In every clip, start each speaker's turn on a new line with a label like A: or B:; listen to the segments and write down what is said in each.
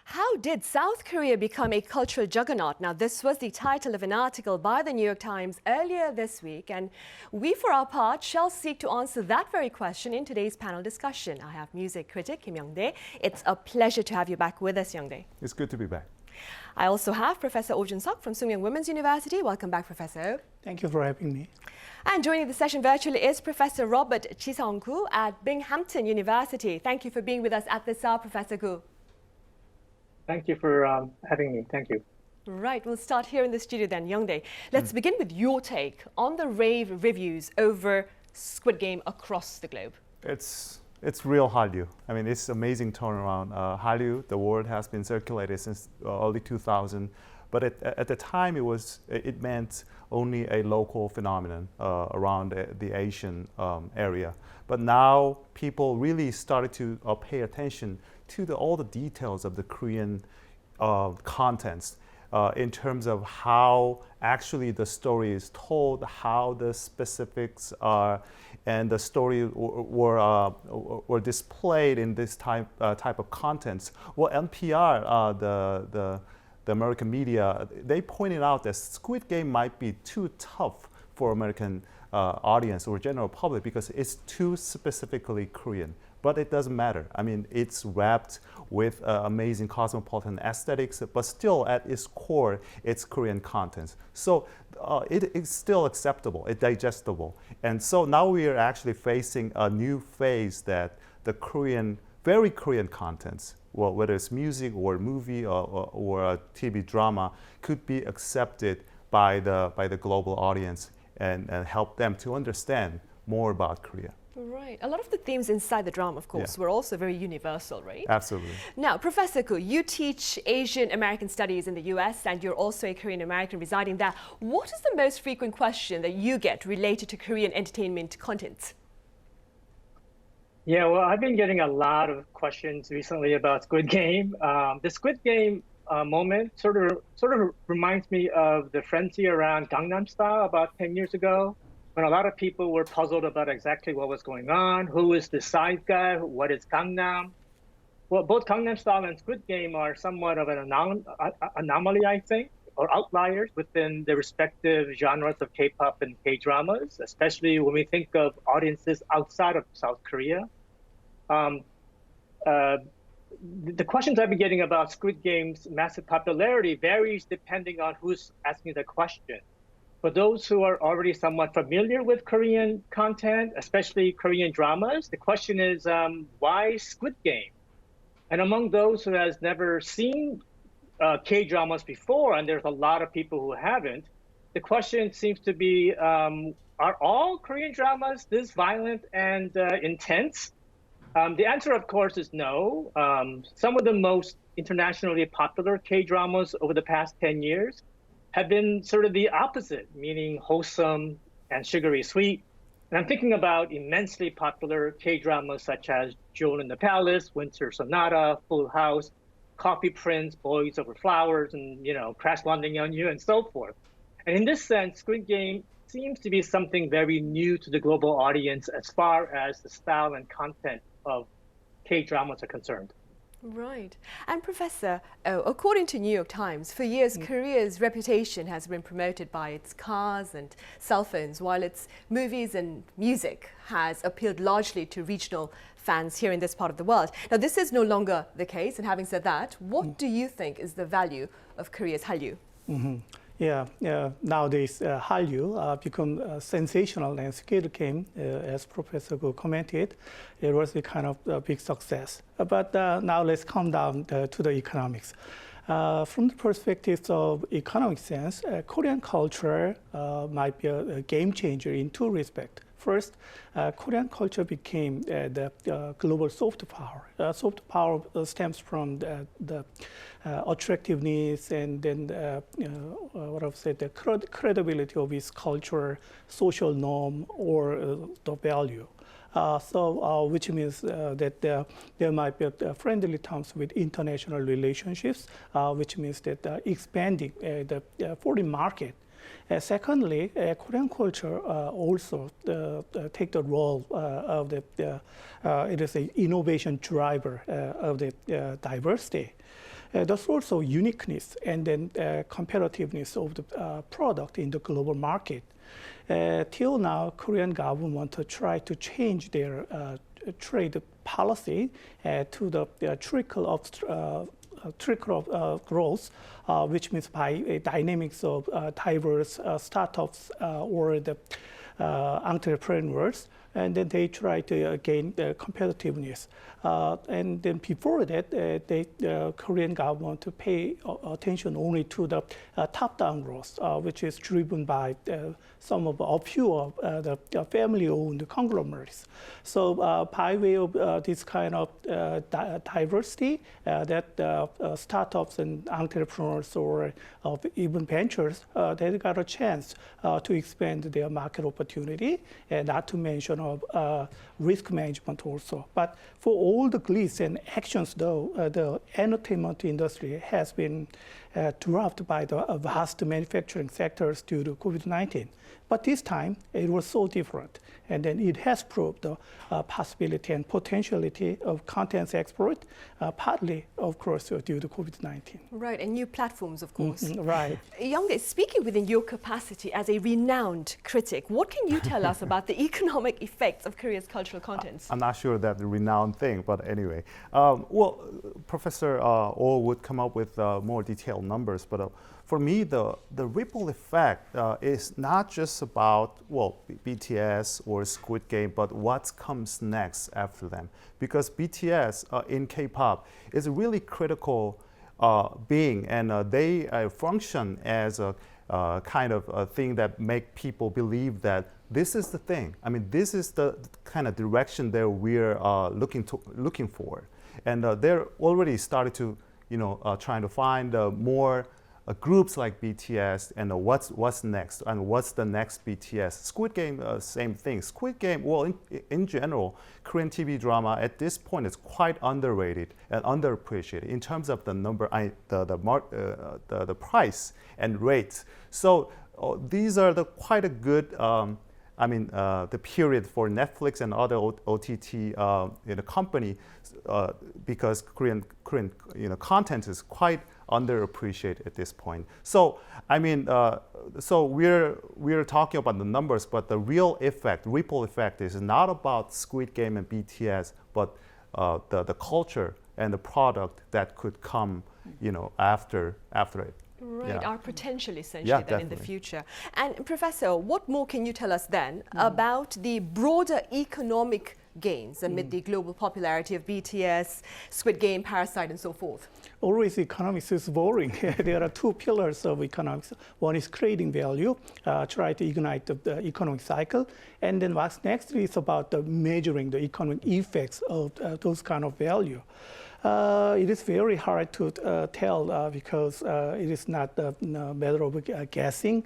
A: How did South Korea become a cultural juggernaut? Now, this was the title of an article by the New York Times earlier this week, and we, for our part, shall seek to answer that very question in today's panel discussion. I have music critic Kim Young-dae. It's a pleasure to have you back with us, Young-dae.
B: It's good to be back.
A: I also have Professor Oh Jun-seok from Sookmyung Women's University. Welcome back, Professor.
C: Thank you for having me.
A: And joining the session virtually is Professor Robert Chi-sung-koo at Binghamton University. Thank you for being with us at this hour, Professor Koo.
D: Thank you for having me. Thank you.
A: Right, we'll start here in the studio then, Young-dae. Let's begin with your take on the rave reviews over Squid Game across the globe.
B: It's real Hallyu. I mean, it's amazing turnaround. Hallyu, the word has been circulated since early 2000, but at the time it meant only a local phenomenon around the Asian area. But now people really started to pay attention to all the details of the Korean contents in terms of how actually the story is told, how the specifics are, and the story were displayed in this type of contents. Well, NPR, the American media, they pointed out that Squid Game might be too tough for American audience or general public because it's too specifically Korean. But it doesn't matter. I mean, it's wrapped with amazing cosmopolitan aesthetics, but still at its core, it's Korean contents. So it is still acceptable, it's digestible. And so now we are actually facing a new phase that the Korean, very Korean contents, well, whether it's music or movie or a TV drama, could be accepted by the global audience and help them to understand more about Korea.
A: Right. A lot of the themes inside the drama, of course, were also very universal, right?
B: Absolutely.
A: Now, Professor Koo, you teach Asian American studies in the US and you're also a Korean American residing there. What is the most frequent question that you get related to Korean entertainment content?
D: Yeah, well, I've been getting a lot of questions recently about Squid Game. The Squid Game moment sort of reminds me of the frenzy around Gangnam Style about 10 years ago, when a lot of people were puzzled about exactly what was going on, who is the side guy, what is Gangnam. Well, both Gangnam Style and Squid Game are somewhat of an anomaly, I think, or outliers within the respective genres of K-pop and K-dramas, especially when we think of audiences outside of South Korea. The questions I've been getting about Squid Game's massive popularity varies depending on who's asking the question. For those who are already somewhat familiar with Korean content, especially Korean dramas, the question is, why Squid Game? And among those who has never seen K-dramas before, and there's a lot of people who haven't, the question seems to be, are all Korean dramas this violent and intense? The answer, of course, is no. Some of the most internationally popular K-dramas over the past 10 years have been sort of the opposite, meaning wholesome and sugary sweet. And I'm thinking about immensely popular K-dramas such as Jewel in the Palace, Winter Sonata, Full House, Coffee Prince, Boys Over Flowers, and Crash Landing on You, and so forth. And in this sense, Squid Game seems to be something very new to the global audience as far as the style and content of K-dramas are concerned.
A: Right. And Professor, according to New York Times, for years Korea's reputation has been promoted by its cars and cell phones, while its movies and music has appealed largely to regional fans here in this part of the world. Now, this is no longer the case, and having said that, what do you think is the value of Korea's Hallyu?
C: Yeah, nowadays Hallyu become sensational, and Squid Game, as Professor Koo commented, it was a kind of a big success. But now let's come down to the economics. From the perspective of economic sense, Korean culture might be a game changer in two respects. First, Korean culture became the global soft power. Soft power stems from the attractiveness and then the credibility of its culture, social norm, or the value. Which means that there might be friendly terms with international relationships, which means that expanding the foreign market. Secondly, Korean culture also take the role of it is an innovation driver of the diversity. the source of uniqueness and then competitiveness of the product in the global market. Till now, Korean government try to change their trade policy to the trickle of growth, which means by dynamics of diverse startups or the entrepreneurs, and then they try to gain competitiveness. And then before that, the Korean government to pay attention only to the top-down growth, which is driven by some of a few of the family-owned conglomerates. So by way of this kind of diversity, that startups and entrepreneurs or even ventures, they got a chance to expand their market opportunity, and not to mention of risk management also. But for all the glitz and actions, though, the entertainment industry has been dropped by the vast manufacturing sectors due to COVID-19. But this time, it was so different. And then it has proved the possibility and potentiality of content export, partly, of course, due to COVID-19.
A: Right, and new platforms, of course.
C: Right.
A: Youngdae, speaking within your capacity as a renowned critic, what can you tell us about the economic effects of Korea's cultural contents?
B: I'm not sure that's a renowned thing, but anyway. Well, Professor Oh would come up with more detailed numbers, but for me, the ripple effect is not just about, well, BTS or Squid Game, but what comes next after them. Because BTS in K-pop is a really critical being, and they function as a kind of a thing that make people believe that this is the thing. I mean, this is the kind of direction that we're looking for. And they're already started to, trying to find more groups like BTS and what's next and what's the next BTS. Squid Game, same thing. Squid Game, well, in general, Korean TV drama at this point is quite underrated and underappreciated in terms of the number, the price and rates. So these are quite a good. The period for Netflix and other OTT company because Korean content is quite underappreciated at this point. So so we're talking about the numbers, but the real effect, ripple effect, is not about Squid Game and BTS, but the culture and the product that could come, after it.
A: Right,
B: Yeah.
A: our potential essentially
B: Yeah,
A: then in the
B: definitely.
A: future. And Professor, what more can you tell us then about the broader economic gains amid the global popularity of BTS, Squid Game, Parasite, and so forth?
C: Always economics is boring. There are two pillars of economics. One is creating value, try to ignite the economic cycle. And then what's next is about measuring the economic effects of those kind of value. It is very hard to tell because it is not a matter of guessing,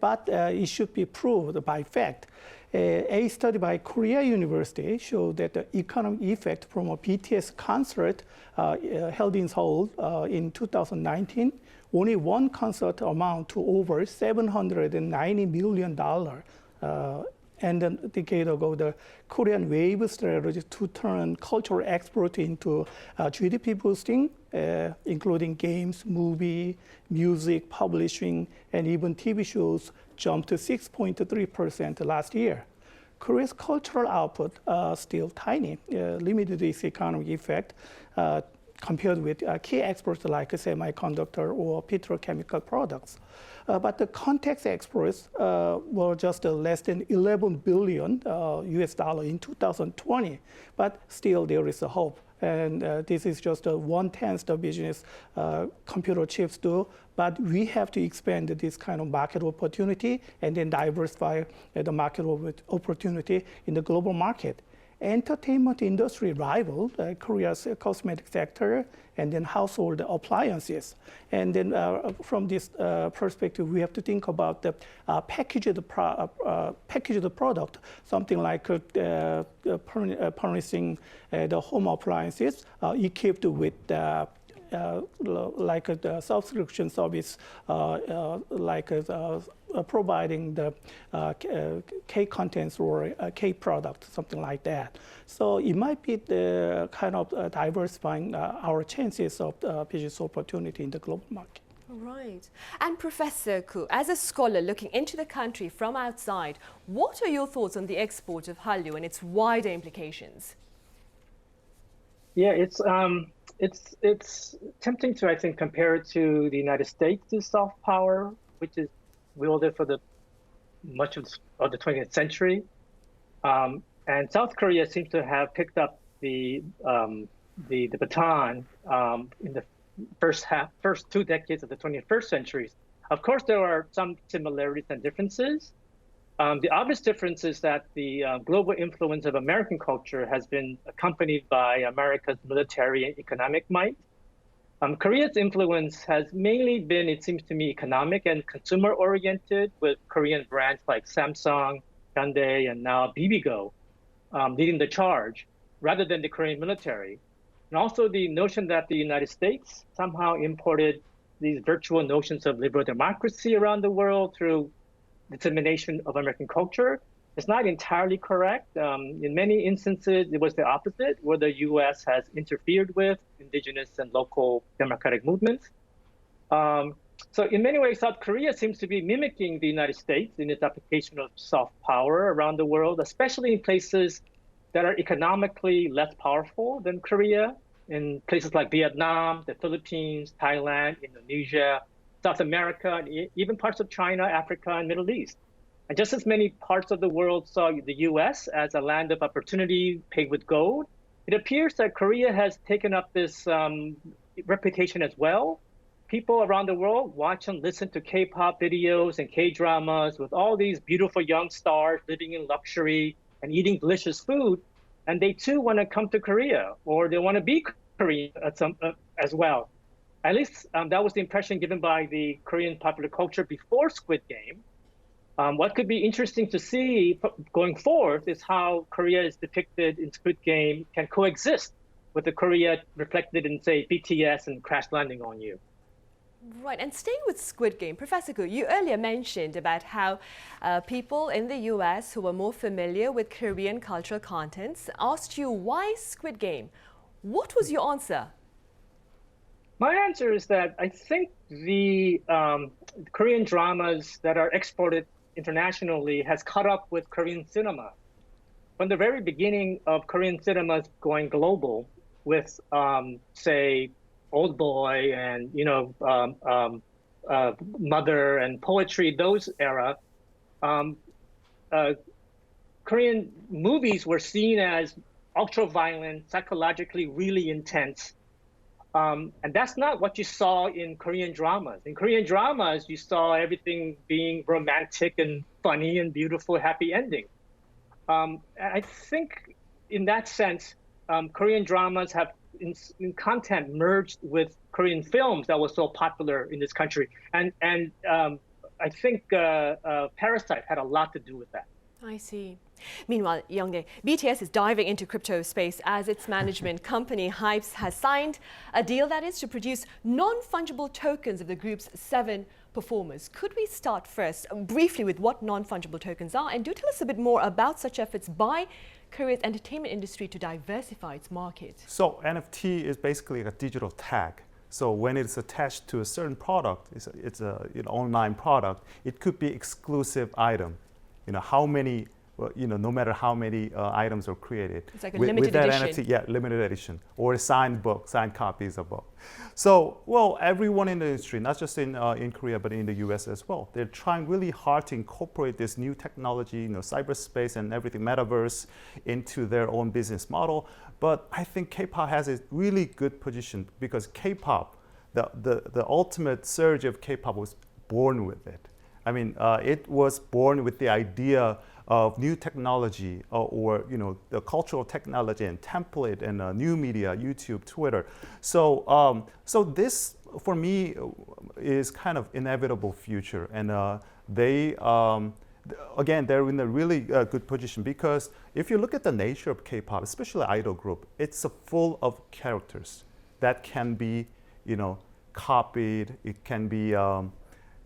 C: but it should be proved by fact. A study by Korea University showed that the economic effect from a BTS concert held in Seoul in 2019, only one concert amount to over $790 million. And a decade ago, the Korean wave strategy to turn cultural export into GDP boosting, including games, movie, music, publishing, and even TV shows, jumped to 6.3% last year. Korea's cultural output still tiny, limited its economic effect compared with key exports like semiconductor or petrochemical products. But the context exports were just less than 11 billion US dollar in 2020. But still there is a hope. And this is just 1/10 the business computer chips do. But we have to expand this kind of market opportunity and then diversify the market opportunity in the global market. Entertainment industry rival Korea's cosmetic sector and then household appliances. And then from this perspective, we have to think about the packaged product, something like furnishing the home appliances equipped with like the subscription service, like providing the K-contents or K-product, something like that. So it might be the kind of diversifying our chances of business opportunity in the global market.
A: Right. And Professor Koo, as a scholar looking into the country from outside, what are your thoughts on the export of Hallyu and its wider implications?
D: Yeah, it's tempting to, I think, compare it to the United States' soft power, which is wielded for the much of the 20th century. And South Korea seems to have picked up the baton in the first 2 decades of the 21st century. Of course, there are some similarities and differences. The obvious difference is that the global influence of American culture has been accompanied by America's military and economic might. Korea's influence has mainly been, it seems to me, economic and consumer-oriented, with Korean brands like Samsung, Hyundai, and now Bibigo leading the charge, rather than the Korean military. And also the notion that the United States somehow imported these virtual notions of liberal democracy around the world through dissemination of American culture is not entirely correct. In many instances, it was the opposite, where the U.S. has interfered with indigenous and local democratic movements. So in many ways, South Korea seems to be mimicking the United States in its application of soft power around the world, especially in places that are economically less powerful than Korea, in places like Vietnam, the Philippines, Thailand, Indonesia, South America, and even parts of China, Africa, and Middle East. And just as many parts of the world saw the U.S. as a land of opportunity paved with gold, it appears that Korea has taken up this reputation as well. People around the world watch and listen to K-pop videos and K-dramas with all these beautiful young stars living in luxury and eating delicious food, and they too want to come to Korea, or they want to be Korean as well. At least that was the impression given by the Korean popular culture before Squid Game. What could be interesting to see going forward is how Korea is depicted in Squid Game can coexist with the Korea reflected in, say, BTS and Crash Landing on You.
A: Right, and staying with Squid Game, Professor Koo, you earlier mentioned about how people in the US who were more familiar with Korean cultural contents asked you, why Squid Game? What was your answer?
D: My answer is that I think the Korean dramas that are exported internationally has caught up with Korean cinema. From the very beginning of Korean cinemas going global with, say, Old Boy and Mother and Poetry, those era, Korean movies were seen as ultra-violent, psychologically really intense. And that's not what you saw in Korean dramas. In Korean dramas, you saw everything being romantic and funny and beautiful, happy ending. I think in that sense, Korean dramas have in content merged with Korean films that was so popular in this country. And I think Parasite had a lot to do with that.
A: I see. Meanwhile, Youngdae, BTS is diving into crypto space as its management company Hypes has signed a deal that is to produce non-fungible tokens of the group's 7 performers. Could we start first briefly with what non-fungible tokens are, and do tell us a bit more about such efforts by Korea's entertainment industry to diversify its market?
B: So NFT is basically a digital tag. So when it's attached to a certain product, it's an online product, it could be exclusive item. How many, no matter how many items are created.
A: It's like a limited edition.
B: NFT, yeah, limited edition, or a signed book, signed copies of book. So, well, everyone in the industry, not just in Korea, but in the US as well, they're trying really hard to incorporate this new technology, cyberspace and everything, metaverse, into their own business model. But I think K-pop has a really good position because K-pop, the ultimate surge of K-pop was born with it. I mean, it was born with the idea of new technology or the cultural technology and template and new media, YouTube, Twitter. So, so this for me is kind of inevitable future, and they again they're in a really good position because if you look at the nature of K-pop, especially idol group, it's full of characters that can be copied. It can be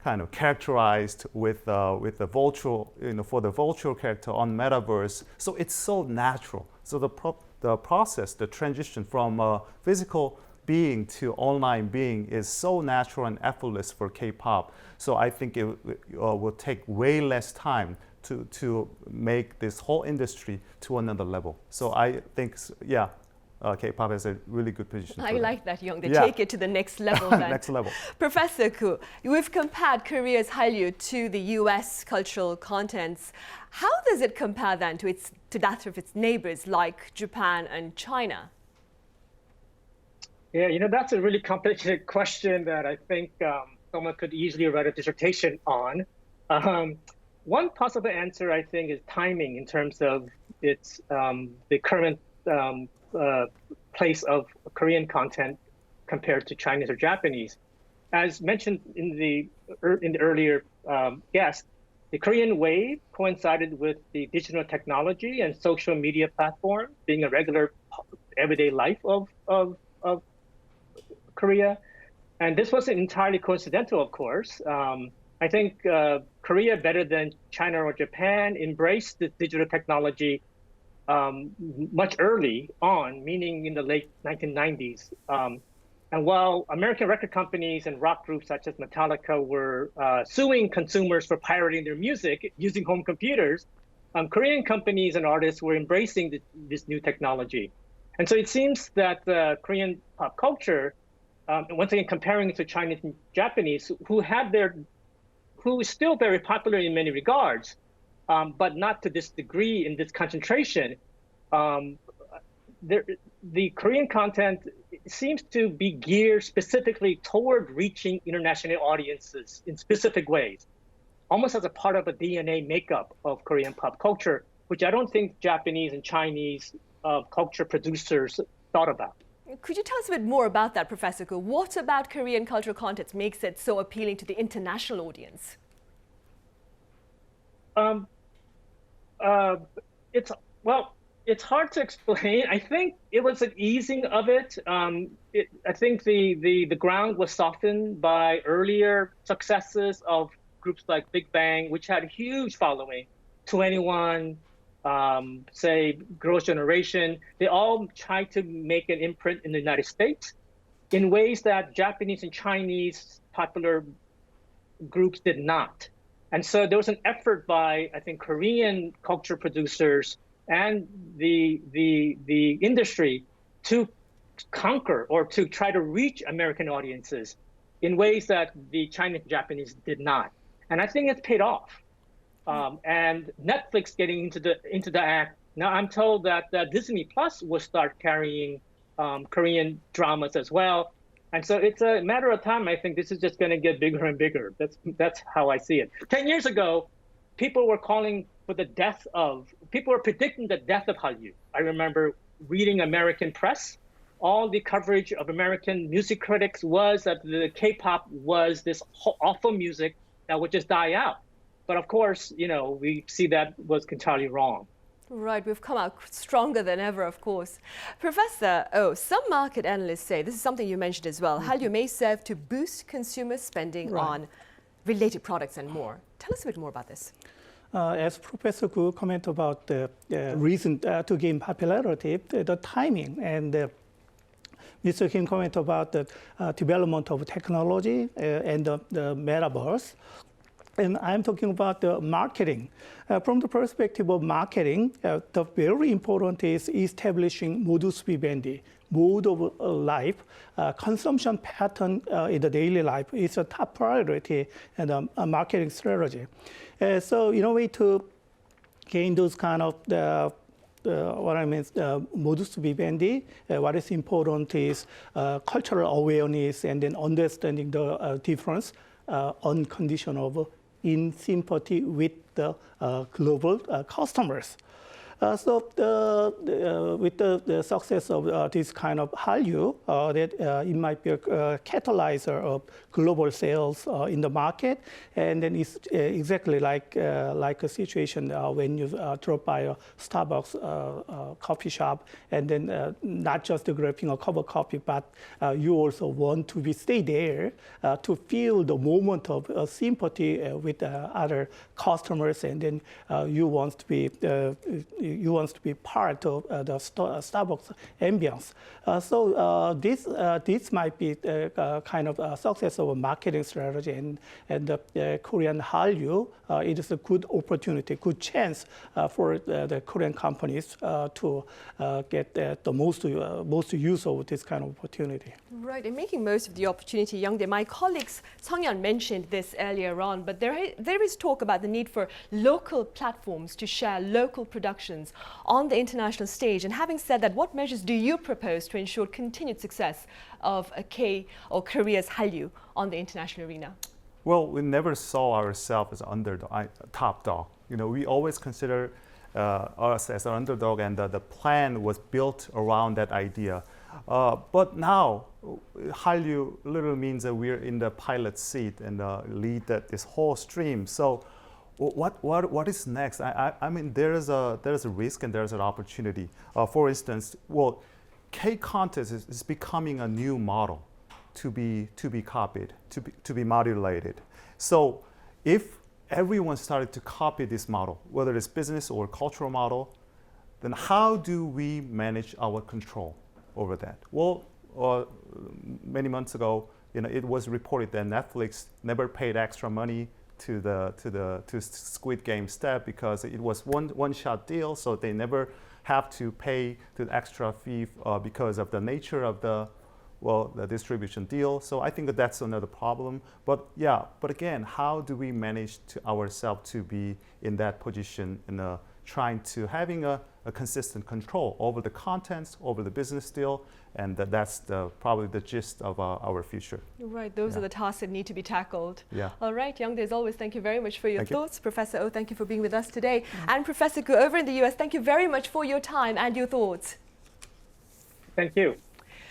B: kind of characterized with the virtual, for the virtual character on metaverse. So it's so natural. So the process, the transition from physical being to online being is so natural and effortless for K-pop. So I think it will take way less time to make this whole industry to another level. So I think, yeah, K-pop has a really good position.
A: I like that, Young. They
B: Yeah.
A: take it to the next level then.
B: Next level.
A: Professor Koo, we've compared Korea's Hallyu to the US cultural contents. How does it compare then to that of its neighbors like Japan and China?
D: Yeah, that's a really complicated question that I think someone could easily write a dissertation on. One possible answer, I think, is timing in terms of its the current place of Korean content compared to Chinese or Japanese. As mentioned in the earlier guest, the Korean wave coincided with the digital technology and social media platform being a regular everyday life of Korea. And this wasn't entirely coincidental, of course. I think Korea, better than China or Japan, embraced the digital technology much early on, meaning in the late 1990s. And while American record companies and rock groups such as Metallica were suing consumers for pirating their music using home computers, Korean companies and artists were embracing this new technology. And so it seems that Korean pop culture, once again comparing it to Chinese and Japanese, who is still very popular in many regards, but not to this degree in this concentration. The Korean content seems to be geared specifically toward reaching international audiences in specific ways, almost as a part of a DNA makeup of Korean pop culture, which I don't think Japanese and Chinese culture producers thought about.
A: Could you tell us a bit more about that, Professor Koo? What about Korean cultural content makes it so appealing to the international audience?
D: It's hard to explain. I think it was an easing of it. I think the ground was softened by earlier successes of groups like Big Bang, which had a huge following. 21, say Girls' Generation. They all tried to make an imprint in the United States in ways that Japanese and Chinese popular groups did not. And so there was an effort by, I think, Korean culture producers and the industry to conquer or to try to reach American audiences in ways that the Chinese and Japanese did not. And I think it's paid off. And Netflix getting into the act. Now I'm told that Disney Plus will start carrying Korean dramas as well. And so it's a matter of time. I think this is just going to get bigger and bigger. That's how I see it. 10 years ago, people were predicting the death of Hallyu. I remember reading American press. All the coverage of American music critics was that the K-pop was this awful music that would just die out. But of course, we see that was entirely wrong.
A: Right, we've come out stronger than ever, of course. Professor some market analysts say, this is something you mentioned as well, Hallyu may serve to boost consumer spending on related products and more. Tell us a bit more about this.
C: As Professor Koo commented about the reason to gain popularity, the timing, and Mr. Kim commented about the development of technology and the metaverse. And I'm talking about the marketing. From the perspective of marketing, the very important is establishing modus vivendi, mode of life, consumption pattern in the daily life is a top priority and a marketing strategy. So in a way to gain those kind of modus vivendi, what is important is cultural awareness and then understanding the difference on condition of in sympathy with the global customers. With the success of this kind of Hallyu, that it might be a catalyzer of global sales in the market, and then it's exactly like a situation when you drop by a Starbucks coffee shop, and then not just grabbing a cup of coffee, but you also want to stay there to feel the moment of sympathy with other customers, and then you want to be part of the Starbucks ambience. This might be kind of a success of a marketing strategy, and the Korean Hallyu, it is a good opportunity, good chance for the Korean companies to get the most use of this kind of opportunity.
A: Right, and making most of the opportunity, Youngdae, my colleagues Sungyeon mentioned this earlier on, but there is talk about the need for local platforms to share local productions on the international stage. And having said that, what measures do you propose to ensure continued success of Korea's Hallyu on the international arena?
B: Well, we never saw ourselves as underdog, top dog. You know, we always consider us as an underdog, and the plan was built around that idea. But now, Hallyu literally means that we're in the pilot seat and lead this whole stream. So, what is next? I mean, there is a risk and there is an opportunity. For instance, K-콘텐츠 is becoming a new model to be copied, to be modulated. So, if everyone started to copy this model, whether it's business or cultural model, then how do we manage our control over that? Well, many months ago, it was reported that Netflix never paid extra money to Squid Game step because it was one-shot deal, so they never have to pay the extra fee because of the nature of the distribution deal. So I think that's another problem. But again, how do we manage ourselves to be in that position in trying to having a consistent control over the contents, over the business deal, and that's probably the gist of our future.
A: Right, those are the tasks that need to be tackled.
B: Yeah.
A: All right, Youngdae, as always, thank you very much for your thoughts. Professor Oh, thank you for being with us today. And Professor Gu, over in the US, thank you very much for your time and your thoughts.
D: Thank you.